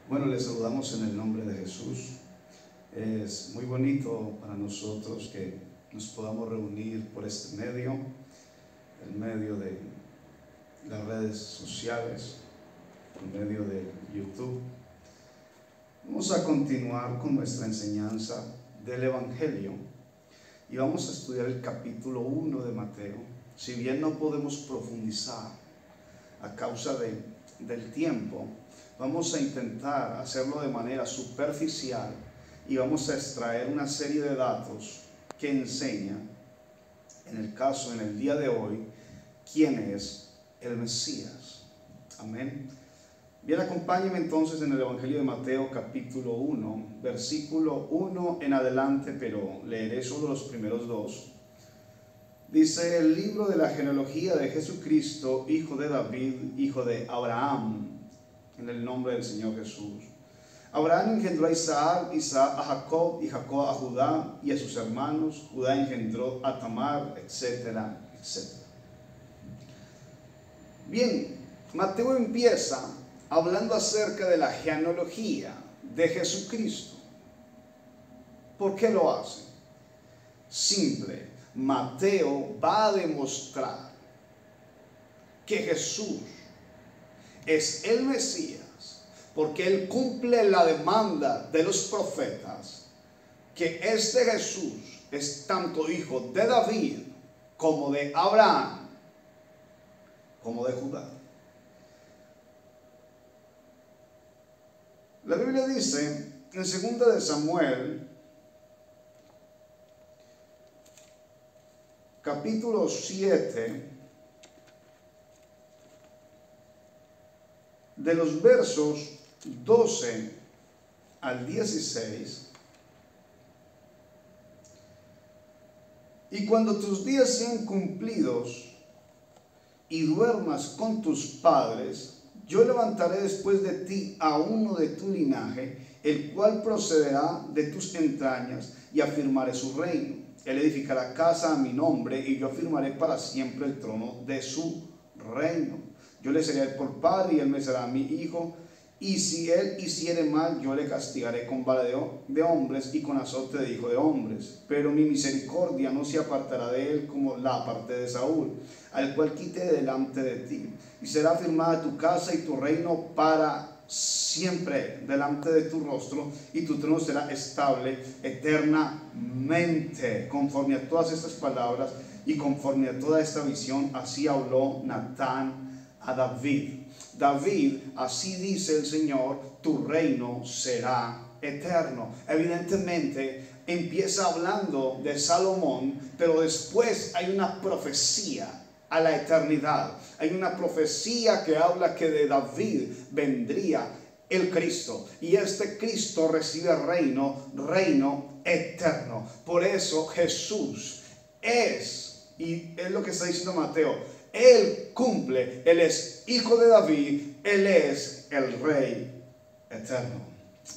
Bueno, les saludamos en el nombre de Jesús. Es muy bonito para nosotros que nos podamos reunir por este medio, el medio de las redes sociales, el medio de YouTube. Vamos a continuar con nuestra enseñanza del Evangelio y vamos a estudiar el capítulo 1 de Mateo. Si bien no podemos profundizar a causa del tiempo, vamos a intentar hacerlo de manera superficial y vamos a extraer una serie de datos que enseñan, en el día de hoy, quién es el Mesías. Amén. Bien, acompáñenme entonces en el Evangelio de Mateo capítulo 1, versículo 1 en adelante, pero leeré solo los primeros dos. Dice: el libro de la genealogía de Jesucristo, hijo de David, hijo de Abraham, en el nombre del Señor Jesús. Abraham engendró a Isaac, Isaac a Jacob, y Jacob a Judá y a sus hermanos. Judá engendró a Tamar, etcétera, etcétera. Bien, Mateo empieza hablando acerca de la genealogía de Jesucristo. ¿Por qué lo hace? Simple. Mateo va a demostrar que Jesús es el Mesías porque Él cumple la demanda de los profetas, que este Jesús es tanto hijo de David como de Abraham como de Judá. La Biblia dice en 2 de Samuel capítulo 7, de los versos 12 al 16, y cuando tus días sean cumplidos y duermas con tus padres, yo levantaré después de ti a uno de tu linaje, el cual procederá de tus entrañas, y afirmaré su reino. Él edificará casa a mi nombre, y yo afirmaré para siempre el trono de su reino. Yo le seré por padre, y él me será mi hijo. Y si él hiciere mal, yo le castigaré con vara de hombres y con azote de hijo de hombres. Pero mi misericordia no se apartará de él como la aparté de Saúl, al cual quité delante de ti. Y será afirmada tu casa y tu reino para siempre delante de tu rostro, y tu trono será estable eternamente. Conforme a todas estas palabras y conforme a toda esta visión, así habló Natán a David. David, así dice el Señor, tu reino será eterno. Evidentemente empieza hablando de Salomón, pero después hay una profecía a la eternidad. Hay una profecía que habla que de David vendría el Cristo, y este Cristo recibe reino eterno. Por eso Jesús es, y es lo que está diciendo Mateo, Él cumple, Él es hijo de David, Él es el Rey eterno.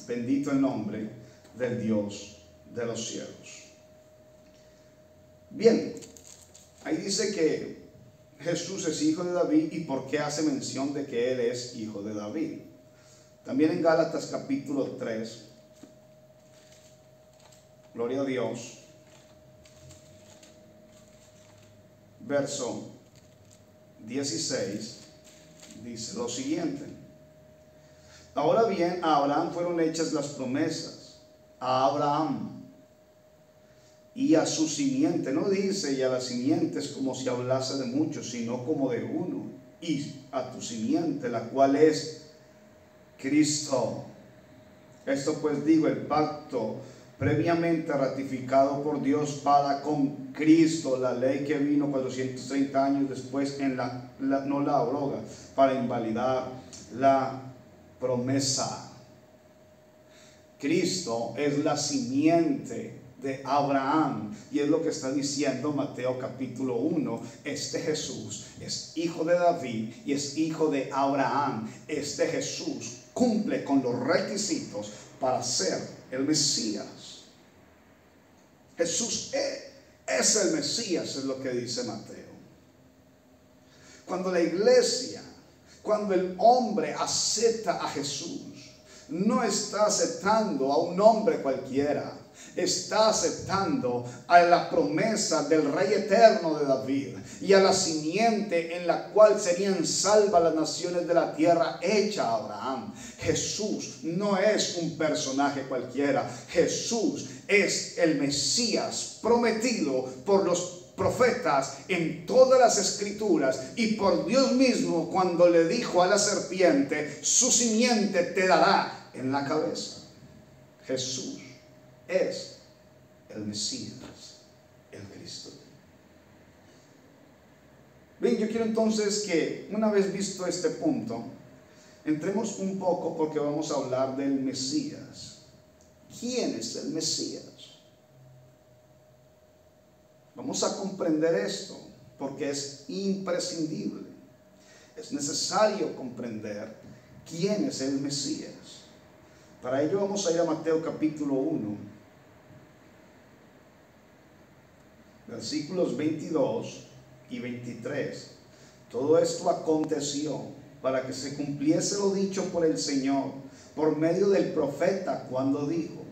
Bendito el nombre del Dios de los cielos. Bien, ahí dice que Jesús es hijo de David, y por qué hace mención de que Él es hijo de David. También en Gálatas capítulo 3, gloria a Dios, verso 16, dice lo siguiente: ahora bien, a Abraham fueron hechas las promesas, a Abraham y a su simiente. No dice y a las simientes como si hablase de muchos, sino como de uno, y a tu simiente, la cual es Cristo. Esto pues digo, el pacto previamente ratificado por Dios para con Cristo, la ley que vino 430 años después no la abroga, para invalidar la promesa. Cristo es la simiente de Abraham, y es lo que está diciendo Mateo capítulo 1. Este Jesús es hijo de David y es hijo de Abraham. Este Jesús cumple con los requisitos para ser el Mesías. Jesús es el Mesías, es lo que dice Mateo. Cuando la iglesia, cuando el hombre acepta a Jesús, no está aceptando a un hombre cualquiera. Está aceptando a la promesa del Rey eterno de David y a la simiente en la cual serían salvas las naciones de la tierra hecha a Abraham. Jesús no es un personaje cualquiera. Jesús es el Mesías prometido por los profetas en todas las escrituras y por Dios mismo cuando le dijo a la serpiente: su simiente te dará en la cabeza. Jesús es el Mesías, el Cristo. Bien, yo quiero entonces que, una vez visto este punto, entremos un poco porque vamos a hablar del Mesías. ¿Quién es el Mesías? Vamos a comprender esto porque es imprescindible. Es necesario comprender quién es el Mesías. Para ello vamos a ir a Mateo capítulo 1, versículos 22 y 23. Todo esto aconteció para que se cumpliese lo dicho por el Señor por medio del profeta, cuando dijo: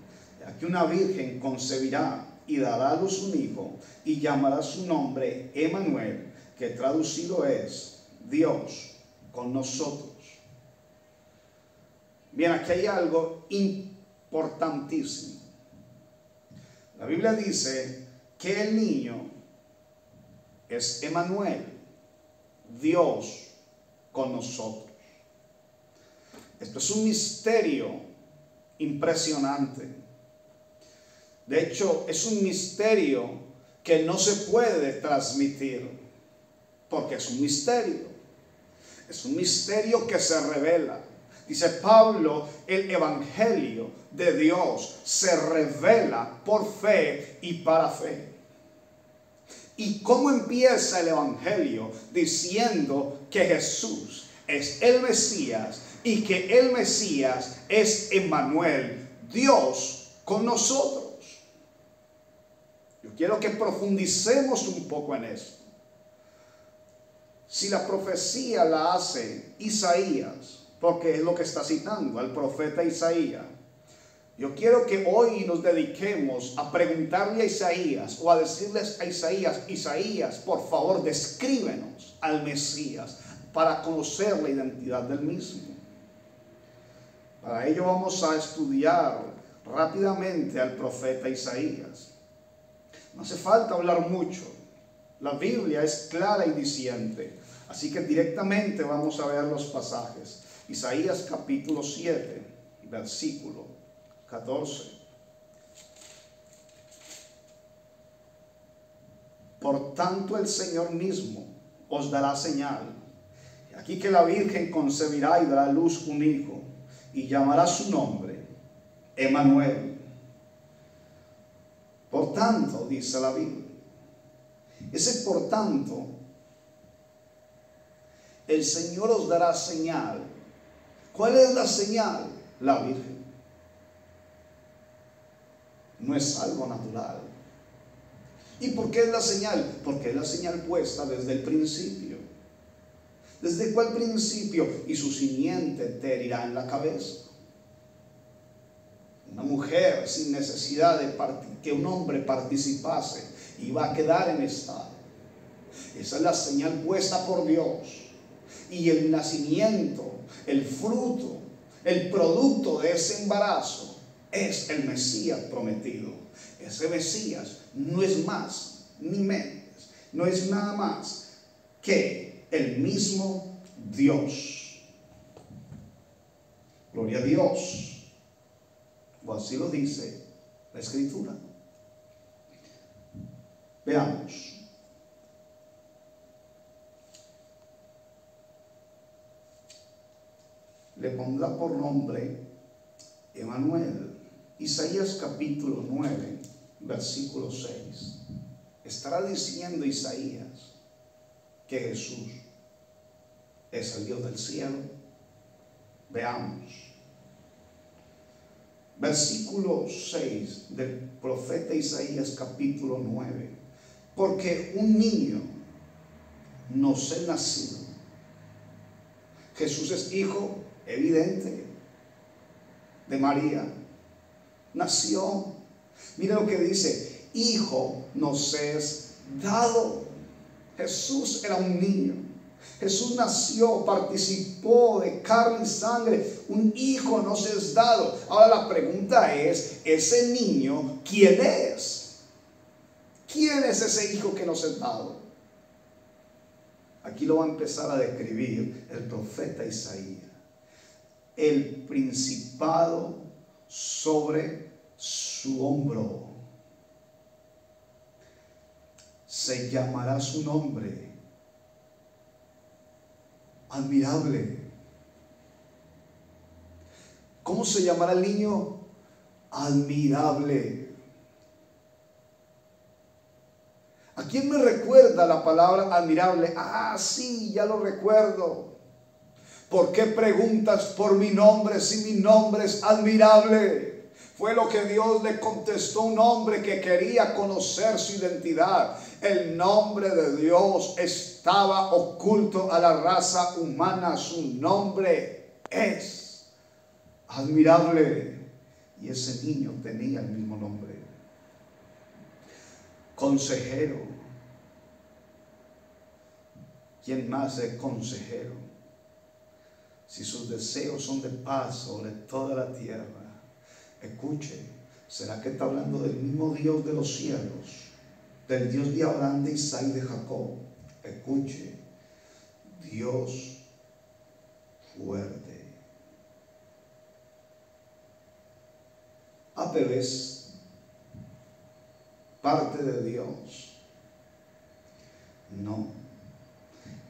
aquí una virgen concebirá y dará a luz un hijo, y llamará su nombre Emmanuel, que traducido es Dios con nosotros. Bien, aquí hay algo importantísimo. La Biblia dice que el niño es Emmanuel, Dios con nosotros. Esto es un misterio impresionante. De hecho, es un misterio que no se puede transmitir, porque es un misterio. Es un misterio que se revela. Dice Pablo, el evangelio de Dios se revela por fe y para fe. ¿Y cómo empieza el evangelio? Diciendo que Jesús es el Mesías y que el Mesías es Emmanuel, Dios con nosotros. Yo quiero que profundicemos un poco en esto. Si la profecía la hace Isaías, porque es lo que está citando al profeta Isaías, yo quiero que hoy nos dediquemos a preguntarle a Isaías o a decirles a Isaías: Isaías, por favor, descríbenos al Mesías para conocer la identidad del mismo. Para ello vamos a estudiar rápidamente al profeta Isaías. No hace falta hablar mucho. La Biblia es clara y diciente. Así que directamente vamos a ver los pasajes. Isaías capítulo 7, versículo 14. Por tanto, el Señor mismo os dará señal. Aquí que la Virgen concebirá y dará a luz un hijo, y llamará su nombre Emmanuel. Por tanto, dice la Biblia. Ese por tanto, el Señor os dará señal. ¿Cuál es la señal? La Virgen. No es algo natural. ¿Y por qué es la señal? Porque es la señal puesta desde el principio. ¿Desde cuál principio? Y su simiente te herirá en la cabeza. Una mujer sin necesidad de que un hombre participase iba a quedar en estado. Esa es la señal puesta por Dios. Y el nacimiento, el fruto, el producto de ese embarazo es el Mesías prometido. Ese Mesías no es más ni menos, no es nada más que el mismo Dios. Gloria a Dios. O así lo dice la Escritura. Veamos. Le pondrá por nombre Emmanuel. Isaías capítulo 9, versículo 6. Estará diciendo Isaías que Jesús es el Dios del cielo. Veamos. Versículo 6 del profeta Isaías capítulo 9. Porque un niño nos es nacido. Jesús es hijo evidente. de María. Nació. Mira lo que dice: hijo nos es dado. Jesús era un niño. Jesús nació, participó de carne y sangre. Un hijo nos es dado. Ahora la pregunta es: ese niño, ¿quién es? ¿Quién es ese hijo que nos es dado? Aquí lo va a empezar a describir el profeta Isaías. El principado sobre su hombro. Se llamará su nombre Admirable. ¿Cómo se llamará el niño? Admirable. ¿A quién me recuerda la palabra admirable? Ah, sí, ya lo recuerdo. ¿Por qué preguntas por mi nombre si mi nombre es admirable? Fue lo que Dios le contestó a un hombre que quería conocer su identidad. El nombre de Dios estaba oculto a la raza humana. Su nombre es admirable. Y ese niño tenía el mismo nombre. Consejero. ¿Quién más es consejero? Si sus deseos son de paz sobre toda la tierra. Escuche, ¿será que está hablando del mismo Dios de los cielos? Del Dios de Abraham, de Isaac y de Jacob. Escuche, Dios fuerte. Pero es parte de Dios. No,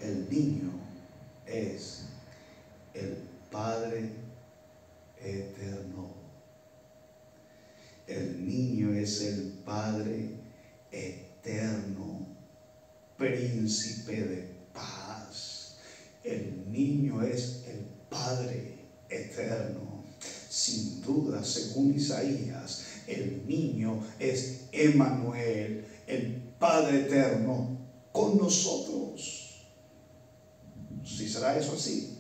el niño es el Padre eterno. El niño es el Padre eterno, príncipe de paz. El niño es el Padre eterno. Sin duda, según Isaías, el niño es Emmanuel, el Padre eterno con nosotros. ¿Sí será eso así?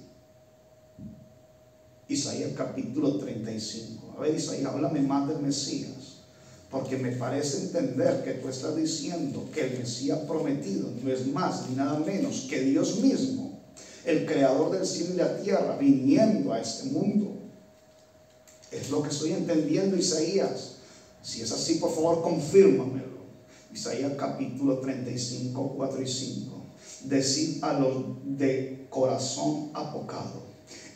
Isaías capítulo 35. A ver, Isaías, háblame más del Mesías, porque me parece entender que tú estás diciendo que el Mesías prometido no es más ni nada menos que Dios mismo, el creador del cielo y la tierra, viniendo a este mundo. Es lo que estoy entendiendo, Isaías. Si es así, por favor, confírmamelo. Isaías capítulo 35, 4 y 5. Decid a los de corazón apocado,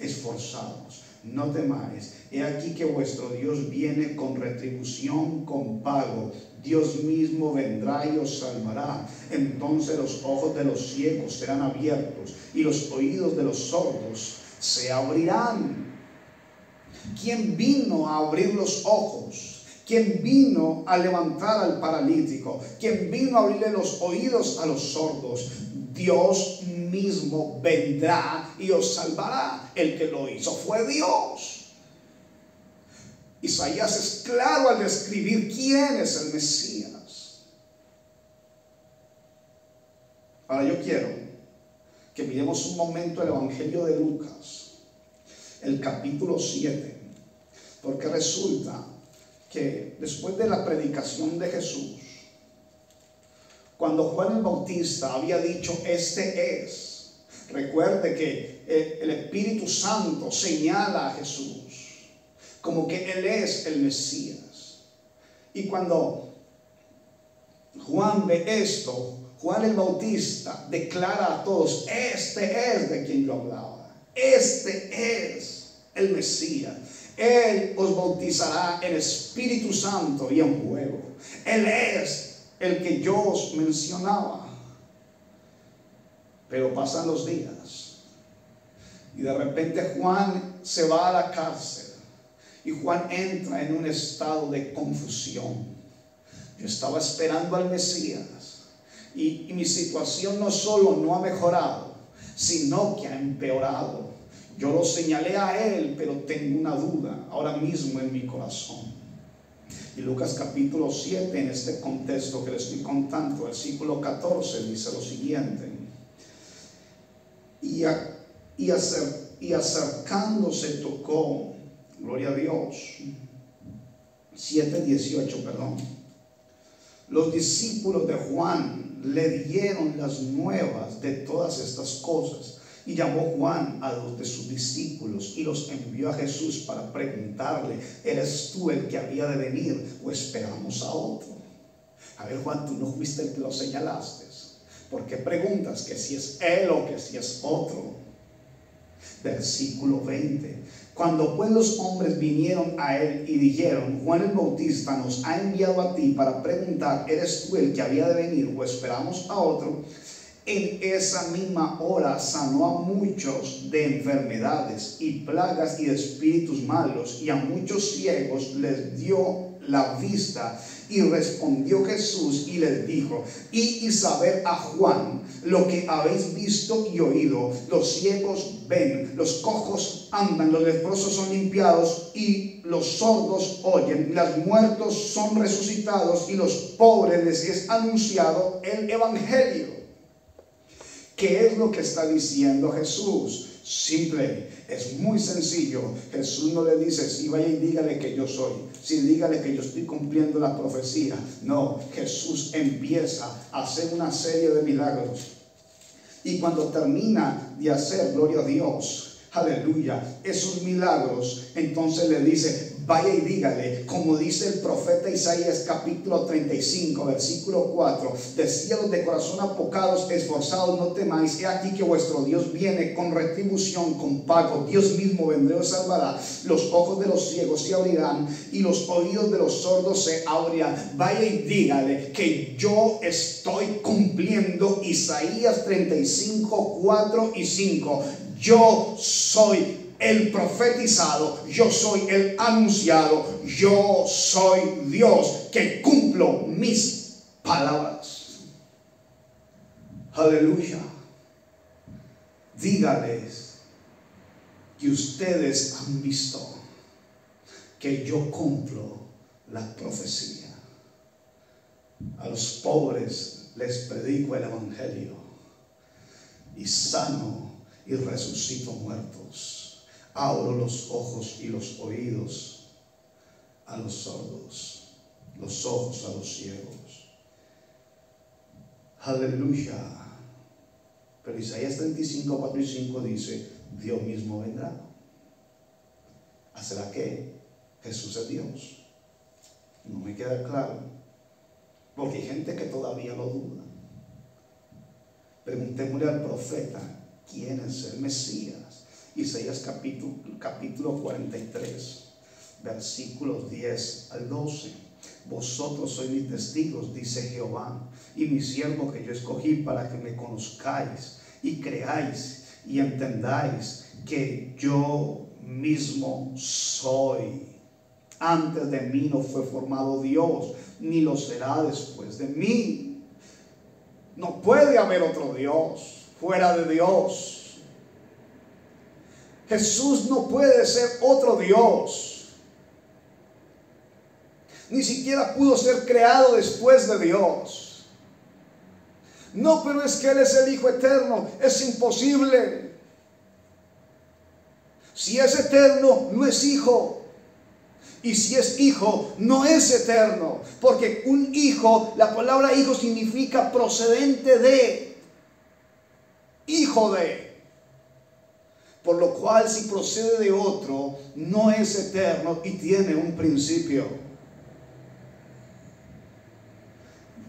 esforzados, no temáis. He aquí que vuestro Dios viene con retribución, con pago. Dios mismo vendrá y os salvará. Entonces los ojos de los ciegos serán abiertos y los oídos de los sordos se abrirán. ¿Quién vino a abrir los ojos? ¿Quién vino a levantar al paralítico? ¿Quién vino a abrirle los oídos a los sordos? Dios mismo vendrá y os salvará. El que lo hizo fue Dios. Isaías es claro al describir quién es el Mesías. Ahora yo quiero que miremos un momento el Evangelio de Lucas, el capítulo 7, porque resulta que después de la predicación de Jesús, cuando Juan el Bautista había dicho, este es, recuerde que el Espíritu Santo señala a Jesús como que Él es el Mesías. Y cuando Juan ve esto, Juan el Bautista declara a todos, este es de quien yo hablaba, este es el Mesías. Él os bautizará en Espíritu Santo y en fuego. Él es el que yo os mencionaba. Pero pasan los días y de repente Juan se va a la cárcel y Juan entra en un estado de confusión. Yo estaba esperando al Mesías y mi situación no solo no ha mejorado, sino que ha empeorado. Yo lo señalé a él, pero tengo una duda ahora mismo en mi corazón. Y Lucas capítulo 7, en este contexto que les estoy contando, versículo 14, dice lo siguiente. Y acercándose tocó Gloria a Dios. 7:18, perdón. Los discípulos de Juan le dieron las nuevas de todas estas cosas. Y llamó Juan a 2 de sus discípulos y los envió a Jesús para preguntarle: ¿eres tú el que había de venir o esperamos a otro? A ver, Juan, tú no fuiste el que lo señalaste. ¿Por qué preguntas que si es él o que si es otro? Versículo 20. Cuando pues los hombres vinieron a él y dijeron: Juan el Bautista nos ha enviado a ti para preguntar: ¿eres tú el que había de venir o esperamos a otro? En esa misma hora sanó a muchos de enfermedades y plagas y de espíritus malos, y a muchos ciegos les dio la vista. Y respondió Jesús y les dijo: id y saber a Juan lo que habéis visto y oído: los ciegos ven, los cojos andan, los leprosos son limpiados y los sordos oyen, los muertos son resucitados y los pobres les es anunciado el evangelio. ¿Qué es lo que está diciendo Jesús? Simple, es muy sencillo. Jesús no le dice: sí, vaya y dígale que yo soy, sí, dígale que yo estoy cumpliendo la profecía. No, Jesús empieza a hacer una serie de milagros, y cuando termina de hacer, gloria a Dios, aleluya, esos milagros, entonces le dice: vaya y dígale, como dice el profeta Isaías capítulo 35 versículo 4: decíalos de corazón apocados, esforzados, no temáis, he aquí que vuestro Dios viene con retribución, con pago. Dios mismo vendrá y os salvará. Los ojos de los ciegos se abrirán y los oídos de los sordos se abrirán. Vaya y dígale que yo estoy cumpliendo Isaías 35, 4 y 5. Yo soy el profetizado, yo soy el anunciado, yo soy Dios que cumplo mis palabras. Aleluya. Dígales que ustedes han visto que yo cumplo la profecía. A los pobres les predico el evangelio y sano y resucito muertos. Abro los ojos y los oídos a los sordos, los ojos a los ciegos. Aleluya. Pero Isaías 35, 4 y 5 dice: Dios mismo vendrá. ¿Será que Jesús es Dios? No me queda claro, porque hay gente que todavía lo duda. Preguntémosle al profeta: ¿quién es el Mesías? Isaías capítulo 43 versículos 10 al 12. Vosotros sois mis testigos, dice Jehová, y mi siervo que yo escogí, para que me conozcáis y creáis y entendáis que yo mismo soy. Antes de mí no fue formado Dios, ni lo será después de mí. No puede haber otro Dios fuera de Dios. Jesús no puede ser otro Dios. Ni siquiera pudo ser creado después de Dios. No, pero es que Él es el Hijo eterno. Es imposible. Si es eterno, no es hijo. Y si es hijo, no es eterno. Porque un hijo, la palabra hijo significa procedente de, hijo de. Por lo cual, si procede de otro, no es eterno y tiene un principio.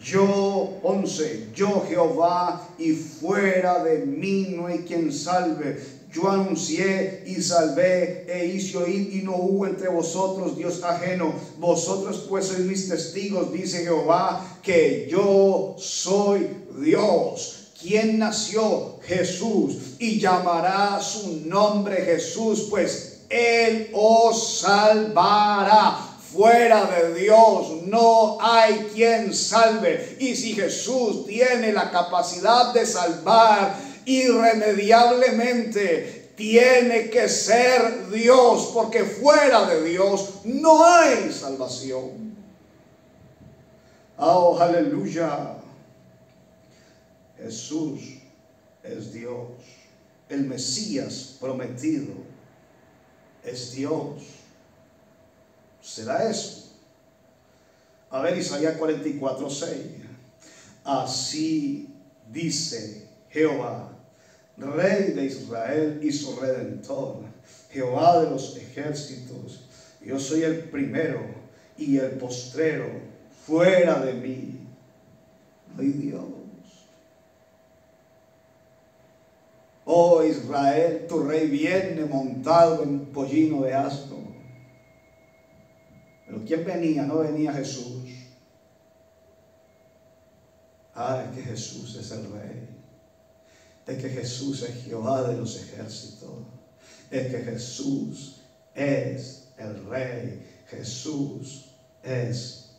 Yo, 11, yo Jehová, y fuera de mí no hay quien salve. Yo anuncié y salvé e hice oír, y no hubo entre vosotros Dios ajeno. Vosotros pues sois mis testigos, dice Jehová, que yo soy Dios. ¿Quién nació? Jesús, y llamará su nombre Jesús, pues Él os salvará. Fuera de Dios no hay quien salve. Y si Jesús tiene la capacidad de salvar irremediablemente, tiene que ser Dios, porque fuera de Dios no hay salvación. Oh, aleluya. Jesús es Dios. El Mesías prometido es Dios. ¿Será eso? A ver, Isaías 44:6. Así dice Jehová, Rey de Israel y su Redentor, Jehová de los ejércitos: yo soy el primero y el postrero, fuera de mí no hay Dios. Oh Israel, tu rey viene montado en pollino de asno. Pero ¿quién venía? No venía Jesús. Ah, es que Jesús es el rey. Es que Jesús es Jehová de los ejércitos. Es que Jesús es el rey. Jesús es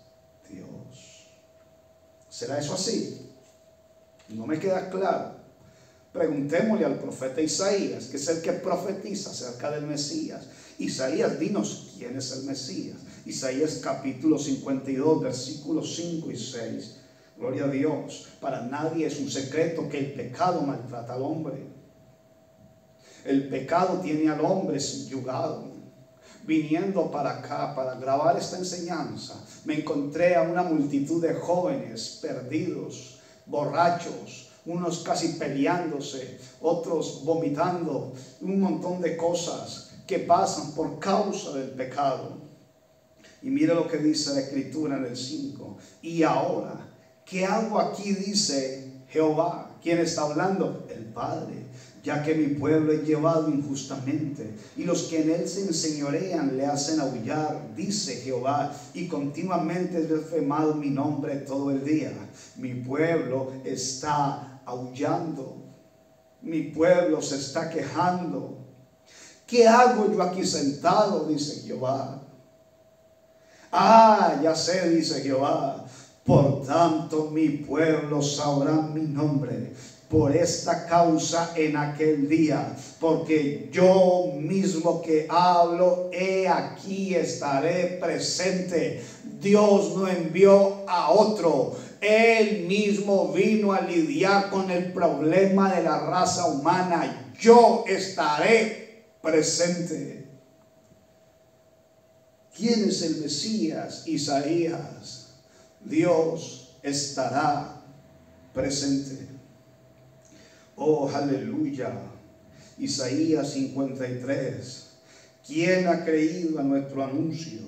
Dios. ¿Será eso así? No me queda claro. Preguntémosle al profeta Isaías, que es el que profetiza acerca del Mesías. Isaías, dinos quién es el Mesías. Isaías capítulo 52, versículos 5 y 6. Gloria a Dios. Para nadie es un secreto que el pecado maltrata al hombre. El pecado tiene al hombre subyugado. Viniendo para acá para grabar esta enseñanza, me encontré a una multitud de jóvenes perdidos, borrachos, unos casi peleándose, otros vomitando, un montón de cosas que pasan por causa del pecado. Y mira lo que dice la Escritura en el 5. Y ahora, ¿qué hago aquí? Dice Jehová. ¿Quién está hablando? El Padre. Ya que mi pueblo es llevado injustamente, y los que en él se enseñorean le hacen aullar, dice Jehová, y continuamente es blasfemado mi nombre todo el día. Mi pueblo está aullando, mi pueblo se está quejando. ¿Qué hago yo aquí sentado? Dice Jehová. Ah, ya sé, dice Jehová. Por tanto mi pueblo sabrá mi nombre por esta causa en aquel día, porque yo mismo que hablo, he aquí estaré presente. Dios no envió a otro, Él mismo vino a lidiar con el problema de la raza humana. Yo estaré presente. ¿Quién es el Mesías? Isaías. Dios estará presente. Oh, aleluya. Isaías 53. ¿Quién ha creído a nuestro anuncio?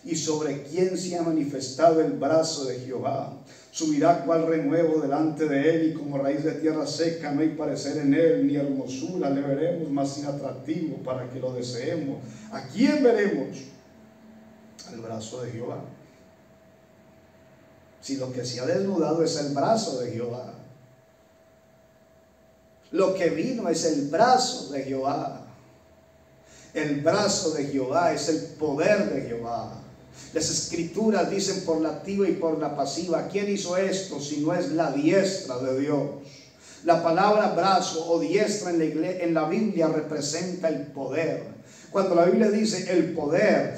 ¿Y sobre quién se ha manifestado el brazo de Jehová? Subirá cual renuevo delante de él, y como raíz de tierra seca no hay parecer en él, ni hermosura le veremos más inatractivo para que lo deseemos. ¿A quién veremos? Al brazo de Jehová. Si lo que se ha desnudado es el brazo de Jehová, lo que vino es el brazo de Jehová. El brazo de Jehová es el poder de Jehová. Las escrituras dicen por la activa y por la pasiva. ¿Quién hizo esto si no es la diestra de Dios? La palabra brazo o diestra en la Biblia representa el poder. Cuando la Biblia dice el poder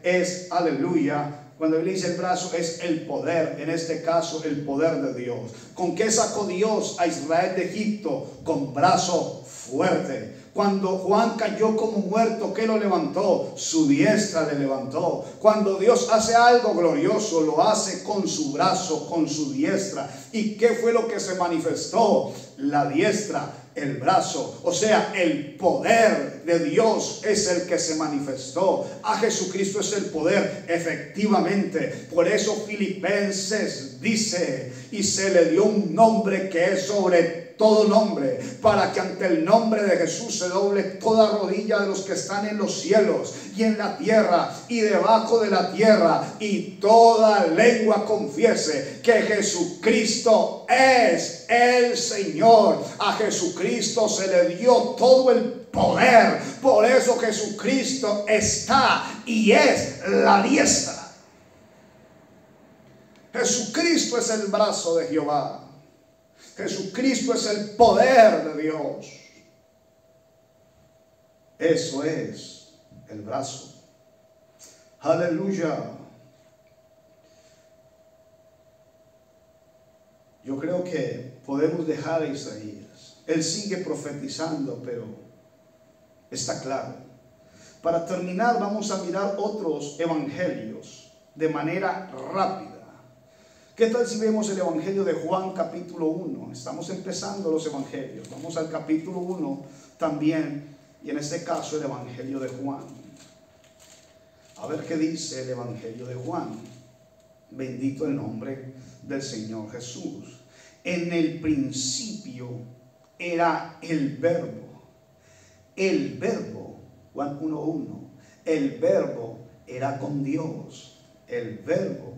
es, aleluya. Cuando él dice el brazo es el poder, en este caso el poder de Dios. ¿Con qué sacó Dios a Israel de Egipto? Con brazo fuerte. Cuando Juan cayó como muerto, ¿qué lo levantó? Su diestra le levantó. Cuando Dios hace algo glorioso, lo hace con su brazo, con su diestra. ¿Y qué fue lo que se manifestó? La diestra, el brazo, o sea, el poder de Dios es el que se manifestó. A Jesucristo es el poder, efectivamente. Por eso Filipenses dice, y se le dio un nombre que es sobre todo nombre, para que ante el nombre de Jesús se doble toda rodilla de los que están en los cielos y en la tierra y debajo de la tierra, y toda lengua confiese que Jesucristo es el Señor. A Jesucristo se le dio todo el poder. Por eso Jesucristo está y es la diestra. Jesucristo es el brazo de Jehová. Jesucristo es el poder de Dios. Eso es el brazo. Aleluya. Yo creo que podemos dejar a Isaías. Él sigue profetizando, pero está claro. Para terminar, vamos a mirar otros evangelios de manera rápida. ¿Qué tal si vemos el evangelio de Juan capítulo 1? Estamos empezando los evangelios. Vamos al capítulo 1 también, y en este caso el evangelio de Juan. A ver qué dice el evangelio de Juan. Bendito el nombre del Señor Jesús. En el principio era el verbo. El verbo, Juan 1:1. El verbo era con Dios. El verbo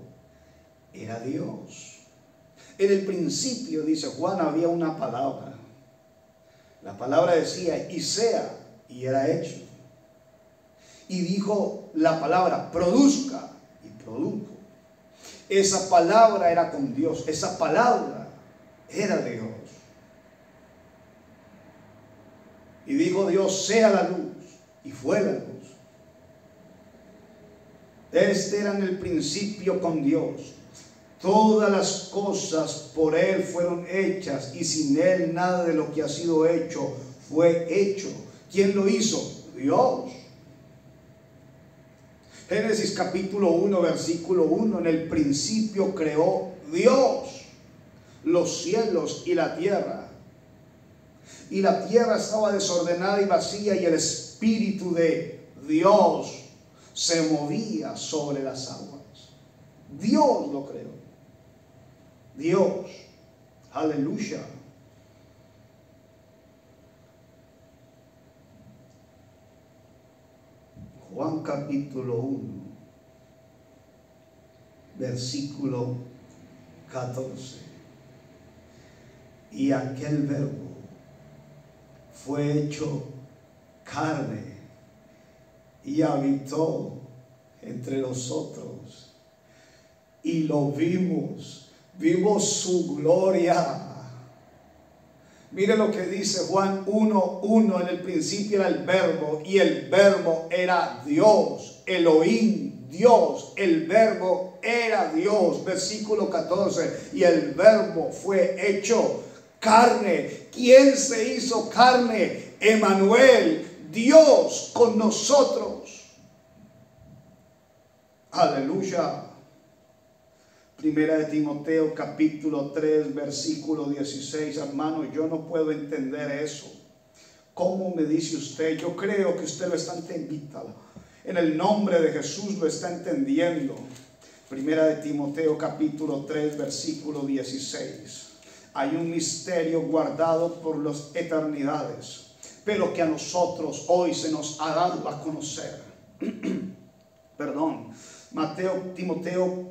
era Dios. En el principio, dice Juan, había una palabra. La palabra decía, y sea, y era hecho. Y dijo la palabra, produzca, y produjo. Esa palabra era con Dios. Esa palabra era Dios. Y dijo Dios, sea la luz, y fue la luz. Este era en el principio con Dios. Todas las cosas por Él fueron hechas, y sin Él nada de lo que ha sido hecho fue hecho. ¿Quién lo hizo? Dios. Génesis capítulo 1, versículo 1. En el principio creó Dios los cielos y la tierra. Y la tierra estaba desordenada y vacía, y el Espíritu de Dios se movía sobre las aguas. Dios lo creó. Dios. Aleluya. Juan capítulo 1, versículo 14. Y aquel verbo fue hecho carne y habitó entre nosotros, y lo vimos su gloria. Mire lo que dice Juan 1:1. En el principio era el verbo, y el verbo era Dios, Elohim, Dios. El verbo era Dios. Versículo 14. Y el verbo fue hecho carne. ¿Quién se hizo carne? Emmanuel, Dios con nosotros. Aleluya. Primera de Timoteo capítulo 3 versículo 16. Hermano, yo no puedo entender eso. ¿Cómo me dice usted? Yo creo que usted lo está entendiendo. En el nombre de Jesús lo está entendiendo. Primera de Timoteo capítulo 3 versículo 16. Hay un misterio guardado por las eternidades, pero que a nosotros hoy se nos ha dado a conocer. Perdón.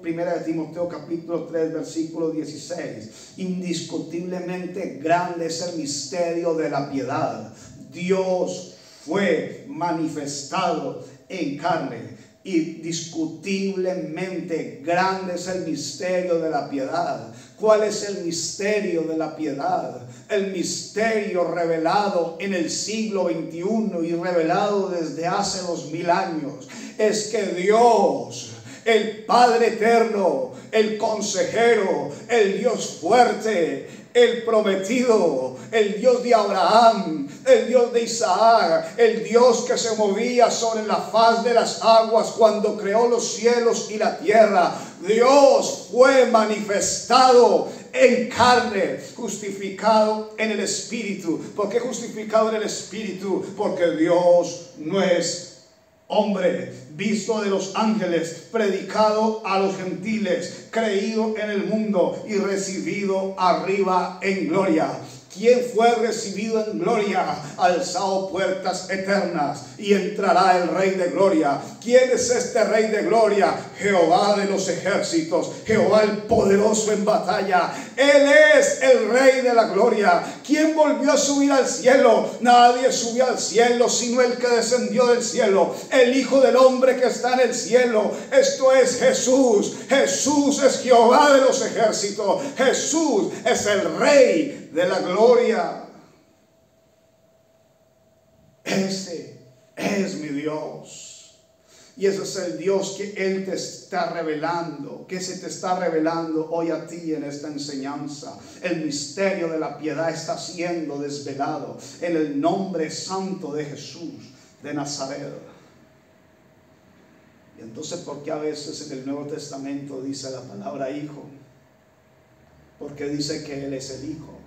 Primera de Timoteo capítulo 3 versículo 16. Indiscutiblemente grande es el misterio de la piedad. Dios fue manifestado en carne. Indiscutiblemente grande es el misterio de la piedad. ¿Cuál es el misterio de la piedad? El misterio revelado en el siglo XXI y revelado desde hace 2000 años es que Dios, el Padre eterno, el consejero, el Dios fuerte, el prometido, el Dios de Abraham, el Dios de Isaac, el Dios que se movía sobre la faz de las aguas cuando creó los cielos y la tierra. Dios fue manifestado en carne, justificado en el Espíritu. ¿Por qué justificado en el Espíritu? Porque Dios no es hombre, visto de los ángeles, predicado a los gentiles, creído en el mundo y recibido arriba en gloria. ¿Quién fue recibido en gloria? Alzado puertas eternas y entrará el Rey de gloria. ¿Quién es este Rey de gloria? Jehová de los ejércitos, Jehová el poderoso en batalla. Él es el Rey de la gloria. ¿Quién volvió a subir al cielo? Nadie subió al cielo sino el que descendió del cielo, el Hijo del Hombre que está en el cielo. Esto es Jesús. Jesús es Jehová de los ejércitos. Jesús es el Rey de la gloria. Ese es mi Dios. Y ese es el Dios que Él te está revelando, que se te está revelando hoy a ti en esta enseñanza. El misterio de la piedad está siendo desvelado en el nombre santo de Jesús de Nazaret. Entonces, ¿por qué a veces en el Nuevo Testamento dice la palabra hijo? Porque dice que Él es el Hijo.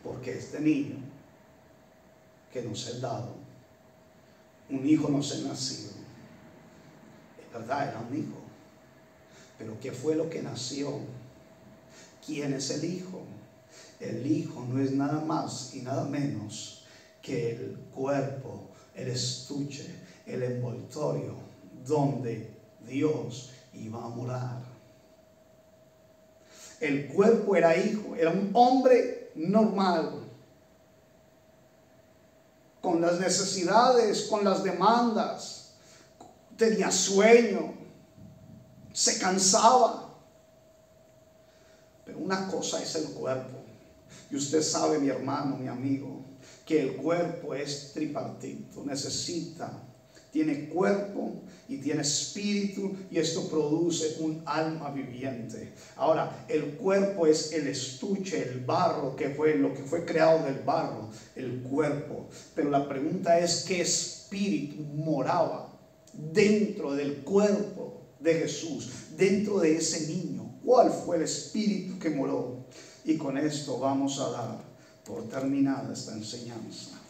Porque este niño que nos es dado, un hijo nos es nacido. Es verdad, era un hijo. Pero ¿qué fue lo que nació? ¿Quién es el Hijo? El Hijo no es nada más y nada menos que el cuerpo, el estuche, el envoltorio donde Dios iba a morar. El cuerpo era hijo, era un hombre normal, con las necesidades, con las demandas, tenía sueño, se cansaba. Pero una cosa es el cuerpo. Y usted sabe, mi hermano, mi amigo, que el cuerpo es tripartito, tiene cuerpo y tiene espíritu, y esto produce un alma viviente. Ahora, el cuerpo es el estuche, el barro, que fue lo que fue creado del barro, el cuerpo. Pero la pregunta es, ¿qué espíritu moraba dentro del cuerpo de Jesús, dentro de ese niño? ¿Cuál fue el espíritu que moró? Y con esto vamos a dar por terminada esta enseñanza.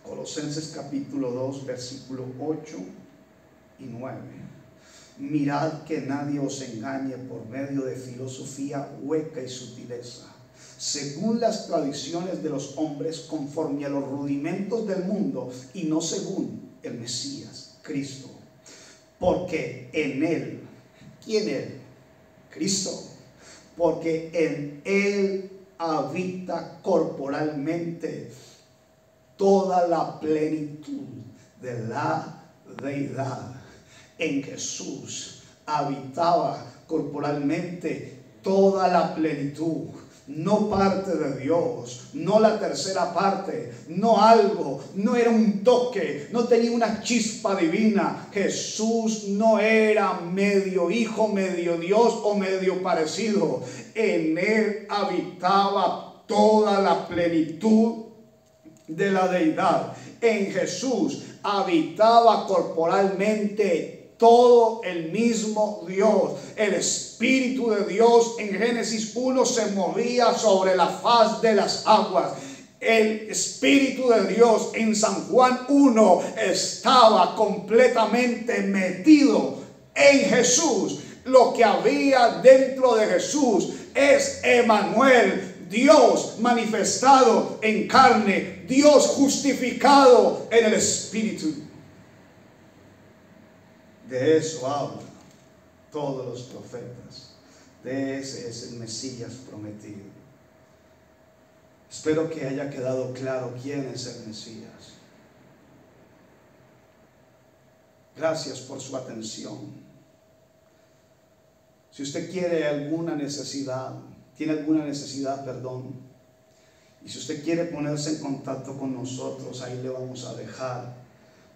Colosenses capítulo 2, versículo 8 y 9. Mirad que nadie os engañe por medio de filosofía hueca y sutileza, según las tradiciones de los hombres, conforme a los rudimentos del mundo, y no según el Mesías, Cristo. Porque en Él, ¿quién Él? Cristo. Porque en Él habita corporalmente toda la plenitud de la deidad. En Jesús habitaba corporalmente toda la plenitud, no parte de Dios, no la tercera parte, no algo, no era un toque, no tenía una chispa divina. Jesús no era medio hijo, medio Dios o medio parecido. En Él habitaba toda la plenitud de la deidad. En Jesús habitaba corporalmente todo el mismo Dios. El Espíritu de Dios en Génesis 1 se movía sobre la faz de las aguas. El Espíritu de Dios en San Juan 1 estaba completamente metido en Jesús. Lo que había dentro de Jesús es Emmanuel, Dios manifestado en carne, Dios justificado en el Espíritu. De eso hablan todos los profetas. De ese es el Mesías prometido. Espero que haya quedado claro quién es el Mesías. Gracias por su atención. Si usted quiere alguna necesidad, tiene alguna necesidad, y si usted quiere ponerse en contacto con nosotros, ahí le vamos a dejar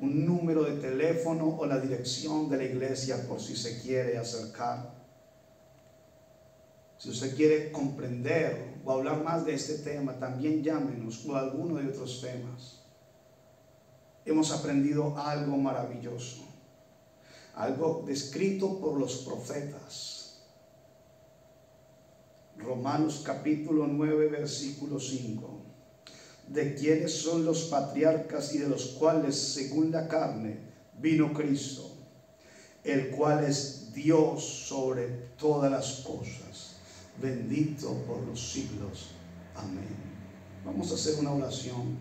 un número de teléfono o la dirección de la iglesia por si se quiere acercar. Si usted quiere comprender o hablar más de este tema, también llámenos, o alguno de otros temas. Hemos aprendido algo maravilloso, algo descrito por los profetas. Romanos capítulo 9, versículo 5. De quienes son los patriarcas y de los cuales, según la carne, vino Cristo, el cual es Dios sobre todas las cosas, bendito por los siglos. Amén. Vamos a hacer una oración.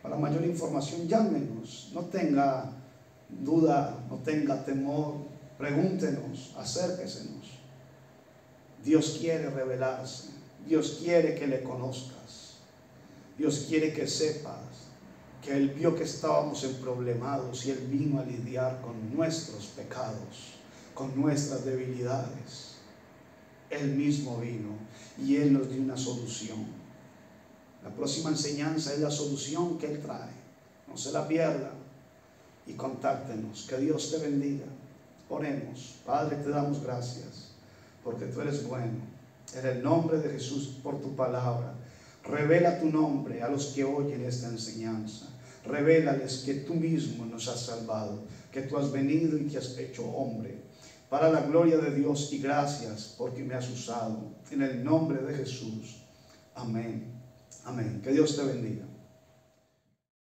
Para mayor información, llámenos. No tenga duda, no tenga temor. Pregúntenos, acérquesenos. Dios quiere revelarse. Dios quiere que le conozcas. Dios quiere que sepas que Él vio que estábamos emproblemados y Él vino a lidiar con nuestros pecados, con nuestras debilidades. Él mismo vino y Él nos dio una solución. La próxima enseñanza es la solución que Él trae. No se la pierda y contáctenos. Que Dios te bendiga. Oremos. Padre, te damos gracias porque tú eres bueno. En el nombre de Jesús, por tu palabra, revela tu nombre a los que oyen esta enseñanza. Revélales que tú mismo nos has salvado, que tú has venido y te has hecho hombre, para la gloria de Dios, y gracias porque me has usado. En el nombre de Jesús. Amén. Amén. Que Dios te bendiga.